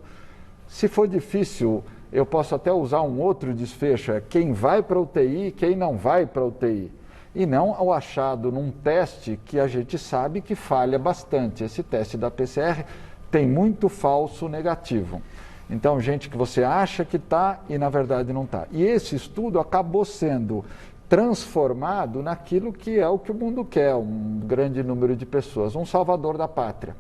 Se for difícil, eu posso até usar um outro desfecho. É quem vai para a UTI e quem não vai para a UTI. E não o achado num teste que a gente sabe que falha bastante. Esse teste da PCR tem muito falso negativo. Então, gente que você acha que está e na verdade não está. E esse estudo acabou sendo transformado naquilo que é o que o mundo quer, um grande número de pessoas, um salvador da pátria.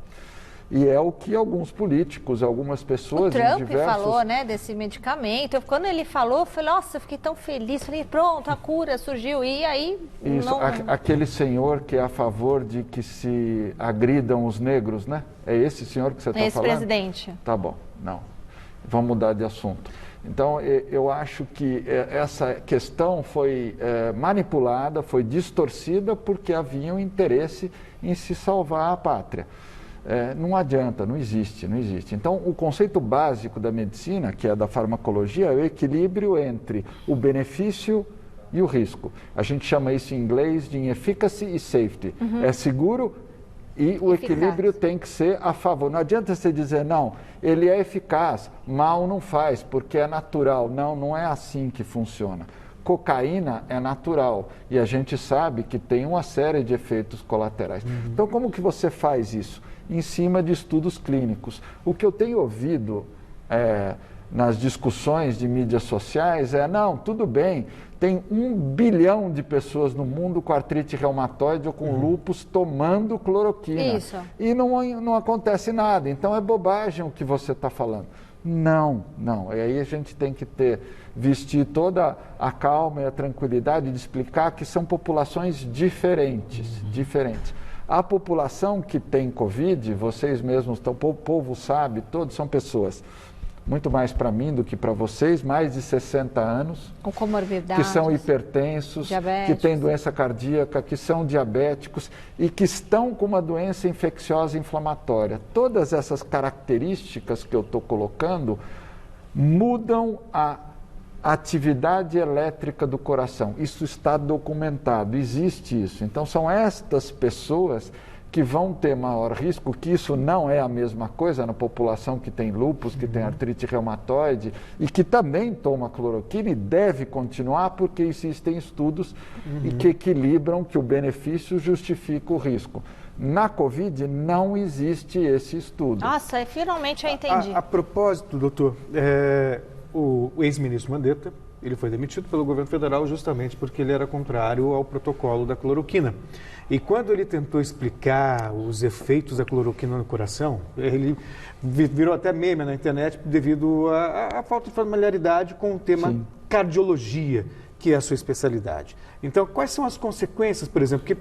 E é o que alguns políticos, algumas pessoas... O Trump falou, né, desse medicamento. Quando ele falou, eu falei, nossa, eu fiquei tão feliz. Falei, pronto, a cura surgiu. E aí... Isso, aquele senhor que é a favor de que se agridam os negros, né? É esse senhor que você está falando? Ex-presidente. Tá bom, não. Vamos mudar de assunto. Então, eu acho que essa questão foi manipulada, foi distorcida porque havia um interesse em se salvar a pátria. Não adianta, não existe. Então, o conceito básico da medicina, que é da farmacologia, é o equilíbrio entre o benefício e o risco. A gente chama isso em inglês de efficacy e safety. É seguro e o equilíbrio tem que ser a favor. Não adianta você dizer, não, ele é eficaz, mal não faz, porque é natural. Não, não é assim que funciona. Cocaína é natural e a gente sabe que tem uma série de efeitos colaterais. Então, como que você faz isso? Em cima de estudos clínicos. O que eu tenho ouvido nas discussões de mídias sociais não, tudo bem, tem 1 bilhão de pessoas no mundo com artrite reumatoide ou com lúpus tomando cloroquina. Isso. E não acontece nada. Então é bobagem o que você está falando. Não. E aí a gente tem que vestir toda a calma e a tranquilidade de explicar que são populações diferentes. A população que tem Covid, vocês mesmos, o povo sabe, todos são pessoas, muito mais para mim do que para vocês, mais de 60 anos, com comorbidades, que são hipertensos, diabéticos, que têm doença cardíaca, que são diabéticos e que estão com uma doença infecciosa inflamatória. Todas essas características que eu estou colocando mudam a atividade elétrica do coração. Isso está documentado, existe isso. Então, são estas pessoas que vão ter maior risco, que isso não é a mesma coisa na população que tem lúpus, que tem artrite reumatoide e que também toma cloroquina e deve continuar, porque existem estudos e que equilibram que o benefício justifica o risco. Na Covid não existe esse estudo. Nossa, finalmente eu entendi. A propósito, doutor, o ex-ministro Mandetta, ele foi demitido pelo governo federal justamente porque ele era contrário ao protocolo da cloroquina. E quando ele tentou explicar os efeitos da cloroquina no coração, ele virou até meme na internet devido à falta de familiaridade com o tema cardiologia, que é a sua especialidade. Então, quais são as consequências, por exemplo, que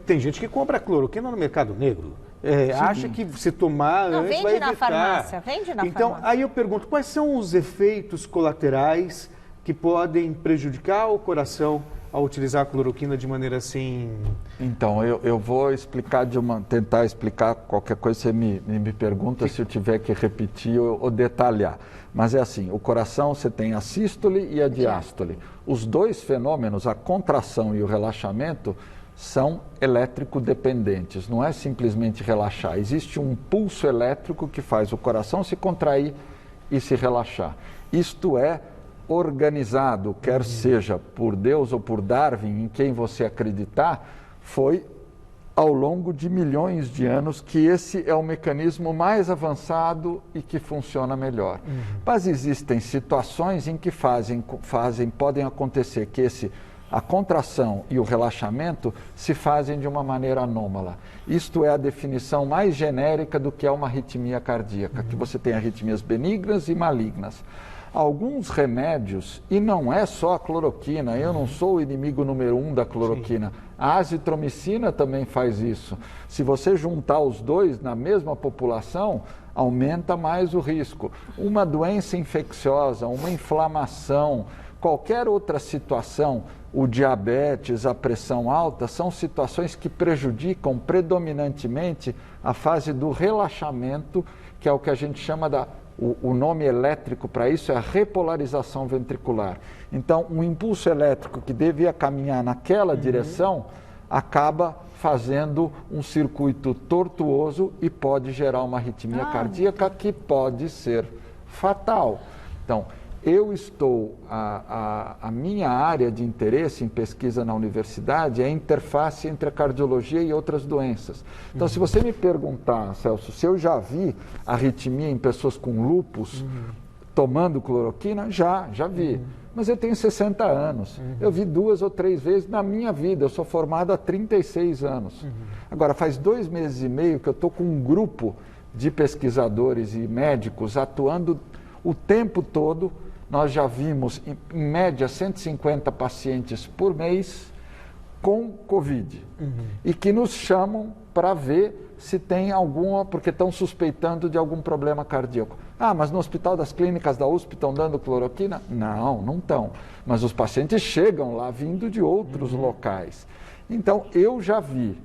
tem gente que compra cloroquina no mercado negro, acha que se tomar não, antes vende vai na evitar. farmácia, vende na então, farmácia. aí eu pergunto, quais são os efeitos colaterais que podem prejudicar o coração ao utilizar a cloroquina de maneira assim? Então, eu vou explicar tentar explicar qualquer coisa, você me pergunta se eu tiver que repetir ou detalhar. Mas é assim, o coração você tem a sístole e a diástole. Os dois fenômenos, a contração e o relaxamento, são elétrico-dependentes, não é simplesmente relaxar. Existe um pulso elétrico que faz o coração se contrair e se relaxar. Isto é organizado, quer seja por Deus ou por Darwin, em quem você acreditar, foi ao longo de milhões de anos que esse é o mecanismo mais avançado e que funciona melhor. Mas existem situações em que podem acontecer que a contração e o relaxamento se fazem de uma maneira anômala. Isto é a definição mais genérica do que é uma arritmia cardíaca, que você tem arritmias benignas e malignas. Alguns remédios, e não é só a cloroquina, eu não sou o inimigo número 1 da cloroquina, a azitromicina também faz isso. Se você juntar os dois na mesma população, aumenta mais o risco. Uma doença infecciosa, uma inflamação, qualquer outra situação, o diabetes, a pressão alta, são situações que prejudicam predominantemente a fase do relaxamento, que é o que a gente chama o nome elétrico para isso é a repolarização ventricular. Então, um impulso elétrico que devia caminhar naquela direção acaba fazendo um circuito tortuoso e pode gerar uma arritmia cardíaca que pode ser fatal. Então, a minha área de interesse em pesquisa na universidade é a interface entre a cardiologia e outras doenças. Então, se você me perguntar, Celso, se eu já vi arritmia em pessoas com lúpus tomando cloroquina, já vi. Mas eu tenho 60 anos. Eu vi 2 ou 3 vezes na minha vida. Eu sou formado há 36 anos. Agora, faz 2 meses e meio que eu estou com um grupo de pesquisadores e médicos atuando o tempo todo. Nós já vimos, em média, 150 pacientes por mês com Covid. E que nos chamam para ver se tem alguma, porque estão suspeitando de algum problema cardíaco. Mas no Hospital das Clínicas da USP estão dando cloroquina? Não estão. Mas os pacientes chegam lá vindo de outros locais. Então, eu já vi,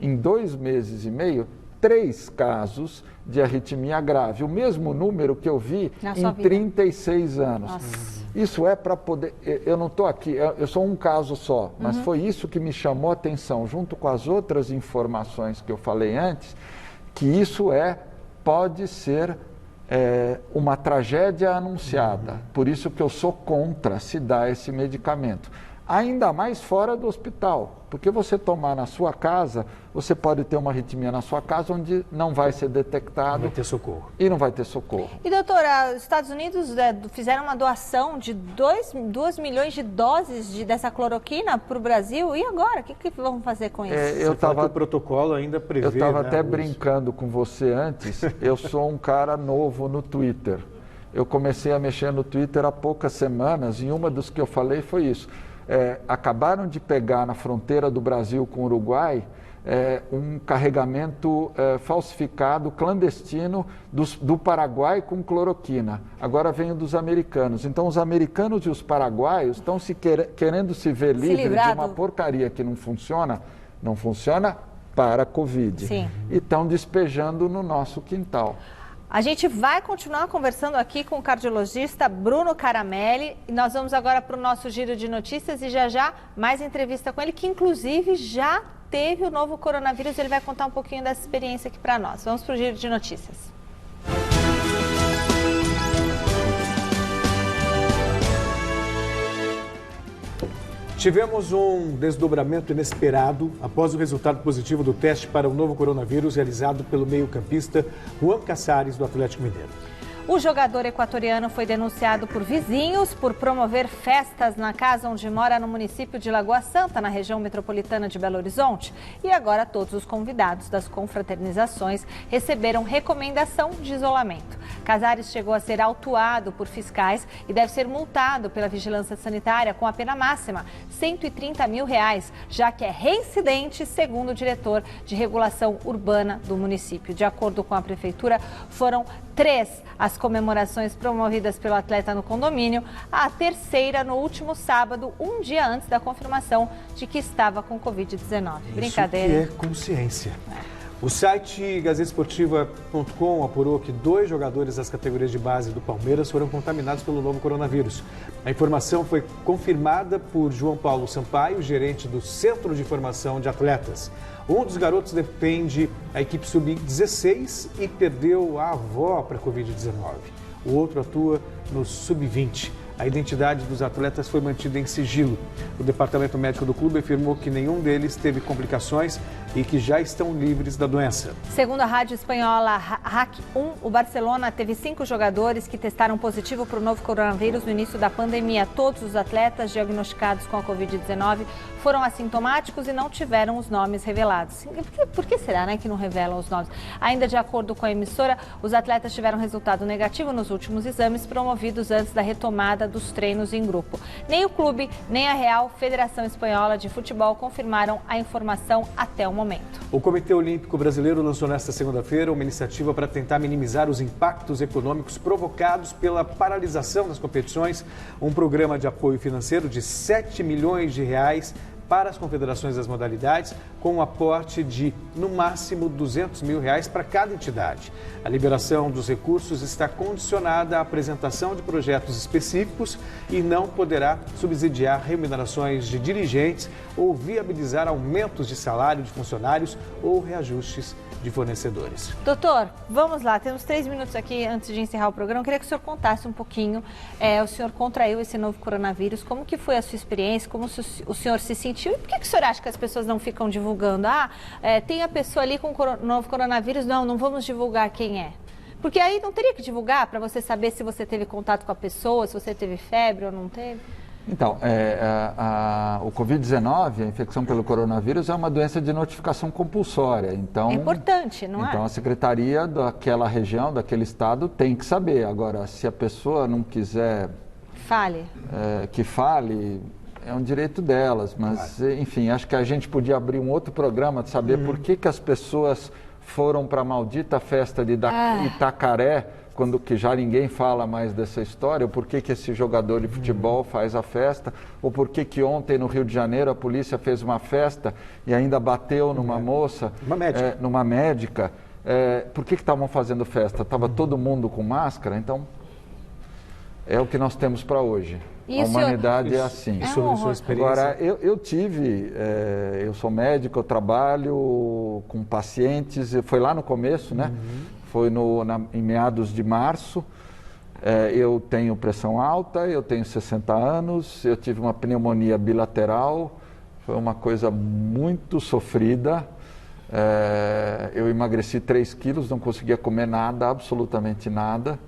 em 2 meses e meio, 3 casos de arritmia grave, o mesmo número que eu vi em 36 anos. Nossa. Isso é para poder... Eu não estou aqui, eu sou um caso só, mas foi isso que me chamou a atenção, junto com as outras informações que eu falei antes, que isso pode ser uma tragédia anunciada. Por isso que eu sou contra se dar esse medicamento. ainda mais fora do hospital, porque você tomar na sua casa, você pode ter uma arritmia na sua casa onde não vai ser detectado. Não vai ter socorro. E não vai ter socorro. E, doutora, os Estados Unidos fizeram uma doação de 2 milhões de doses dessa cloroquina para o Brasil. E agora? O que vão fazer com isso? O protocolo ainda prevê... Eu estava até brincando com você antes. Eu sou um cara novo no Twitter. Eu comecei a mexer no Twitter há poucas semanas e uma dos que eu falei foi isso. Acabaram de pegar na fronteira do Brasil com o Uruguai um carregamento falsificado, clandestino, do Paraguai com cloroquina. Agora vem o dos americanos. Então, os americanos e os paraguaios estão querendo se ver livres de uma porcaria que não funciona para a Covid. Sim. E estão despejando no nosso quintal. A gente vai continuar conversando aqui com o cardiologista Bruno Caramelli. E nós vamos agora para o nosso giro de notícias e já mais entrevista com ele, que inclusive já teve o novo coronavírus. Ele vai contar um pouquinho dessa experiência aqui para nós. Vamos para o giro de notícias. Tivemos um desdobramento inesperado após o resultado positivo do teste para o novo coronavírus realizado pelo meio-campista Juan Casares, do Atlético Mineiro. O jogador equatoriano foi denunciado por vizinhos por promover festas na casa onde mora no município de Lagoa Santa, na região metropolitana de Belo Horizonte. E agora todos os convidados das confraternizações receberam recomendação de isolamento. Casares chegou a ser autuado por fiscais e deve ser multado pela vigilância sanitária com a pena máxima, R$130 mil, já que é reincidente, segundo o diretor de regulação urbana do município. De acordo com a prefeitura, foram 3 as comemorações promovidas pelo atleta no condomínio, a terceira no último sábado, um dia antes da confirmação de que estava com Covid-19. Brincadeira. Isso que é consciência. O site gazetesportiva.com apurou que 2 jogadores das categorias de base do Palmeiras foram contaminados pelo novo coronavírus. A informação foi confirmada por João Paulo Sampaio, gerente do Centro de Formação de Atletas. Um dos garotos defende a equipe sub-16 e perdeu a avó para a Covid-19. O outro atua no sub-20. A identidade dos atletas foi mantida em sigilo. O departamento médico do clube afirmou que nenhum deles teve complicações e que já estão livres da doença. Segundo a rádio espanhola RAC 1, o Barcelona teve 5 jogadores que testaram positivo para o novo coronavírus no início da pandemia. Todos os atletas diagnosticados com a Covid-19 foram assintomáticos e não tiveram os nomes revelados. Por que será, que não revelam os nomes? Ainda de acordo com a emissora, os atletas tiveram resultado negativo nos últimos exames promovidos antes da retomada dos treinos em grupo. Nem o clube, nem a Real Federação Espanhola de Futebol confirmaram a informação até o momento. O Comitê Olímpico Brasileiro lançou nesta segunda-feira uma iniciativa para tentar minimizar os impactos econômicos provocados pela paralisação das competições, um programa de apoio financeiro de R$7 milhões para as confederações das modalidades, com um aporte de, no máximo, R$200 mil para cada entidade. A liberação dos recursos está condicionada à apresentação de projetos específicos e não poderá subsidiar remunerações de dirigentes ou viabilizar aumentos de salário de funcionários ou reajustes de fornecedores. Doutor, vamos lá, temos 3 minutos aqui antes de encerrar o programa. Eu queria que o senhor contasse um pouquinho, o senhor contraiu esse novo coronavírus, como que foi a sua experiência, como o senhor se sentiu e por que o senhor acha que as pessoas não ficam divulgando? Tem a pessoa ali com novo coronavírus, não vamos divulgar quem é. Porque aí não teria que divulgar para você saber se você teve contato com a pessoa, se você teve febre ou não teve? Então, o Covid-19, a infecção pelo coronavírus, é uma doença de notificação compulsória. Então, é importante, não é? Então, a secretaria daquela região, daquele estado, tem que saber. Agora, se a pessoa não quiser... que fale, é um direito delas. Mas, enfim, acho que a gente podia abrir um outro programa de saber por que as pessoas foram para a maldita festa de Itacaré, quando que já ninguém fala mais dessa história, ou por que esse jogador de futebol faz a festa, ou por que ontem no Rio de Janeiro a polícia fez uma festa e ainda bateu numa moça, numa médica. Por que estavam fazendo festa? Estava todo mundo com máscara? Então, é o que nós temos para hoje. A humanidade é assim. Agora, eu sou médico, eu trabalho com pacientes, foi lá no começo, né? Foi em meados de março, Eu tenho pressão alta, eu tenho 60 anos, eu tive uma pneumonia bilateral, foi uma coisa muito sofrida. Eu emagreci 3 quilos, não conseguia comer nada, absolutamente nada.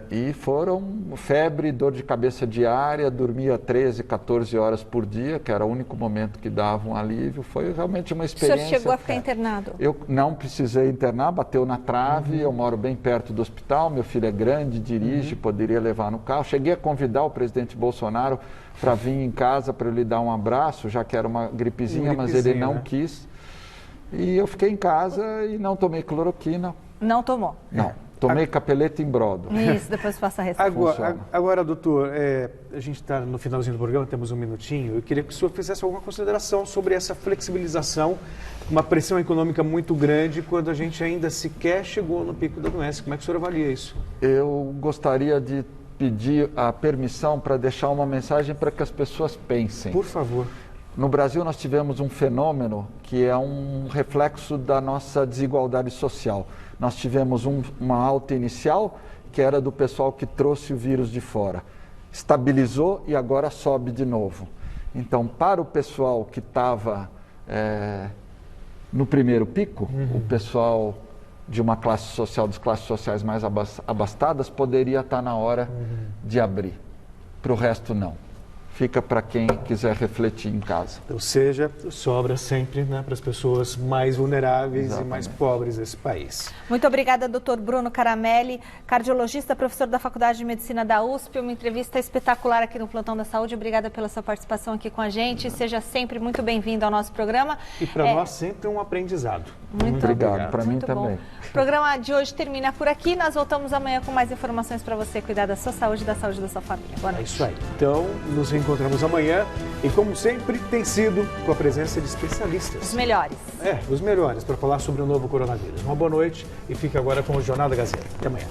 E foram febre, dor de cabeça diária, dormia 13, 14 horas por dia, que era o único momento que dava um alívio. Foi realmente uma experiência. O senhor chegou a ficar internado? Eu não precisei internar, bateu na trave, eu moro bem perto do hospital, meu filho é grande, dirige, poderia levar no carro. Cheguei a convidar o presidente Bolsonaro para vir em casa para eu lhe dar um abraço, já que era uma gripezinha, mas ele não quis. E eu fiquei em casa e não tomei cloroquina. Não tomou? Não. Tomei capelete em brodo. Isso, depois faça a receita. Agora, doutor, a gente está no finalzinho do programa, temos um minutinho. Eu queria que o senhor fizesse alguma consideração sobre essa flexibilização, uma pressão econômica muito grande, quando a gente ainda sequer chegou no pico da doença. Como é que o senhor avalia isso? Eu gostaria de pedir a permissão para deixar uma mensagem para que as pessoas pensem. Por favor. No Brasil, nós tivemos um fenômeno que é um reflexo da nossa desigualdade social. Nós tivemos uma alta inicial, que era do pessoal que trouxe o vírus de fora. Estabilizou e agora sobe de novo. Então, para o pessoal que estava no primeiro pico, o pessoal de uma classe social, das classes sociais mais abastadas, poderia estar na hora de abrir. Para o resto, não. Fica para quem quiser refletir em casa. Ou seja, sobra sempre, né, para as pessoas mais vulneráveis. Exatamente. E mais pobres desse país. Muito obrigada, doutor Bruno Caramelli, cardiologista, professor da Faculdade de Medicina da USP. Uma entrevista espetacular aqui no Plantão da Saúde. Obrigada pela sua participação aqui com a gente. Seja sempre muito bem-vindo ao nosso programa. E para nós sempre um aprendizado. Muito obrigado. Para mim também. O programa de hoje termina por aqui. Nós voltamos amanhã com mais informações para você cuidar da sua saúde e da saúde da sua família. Boa noite. É isso aí. Então, nos encontramos amanhã e, como sempre, tem sido com a presença de especialistas. Os melhores. Os melhores para falar sobre o novo coronavírus. Uma boa noite e fique agora com o Jornal da Gazeta. Até amanhã.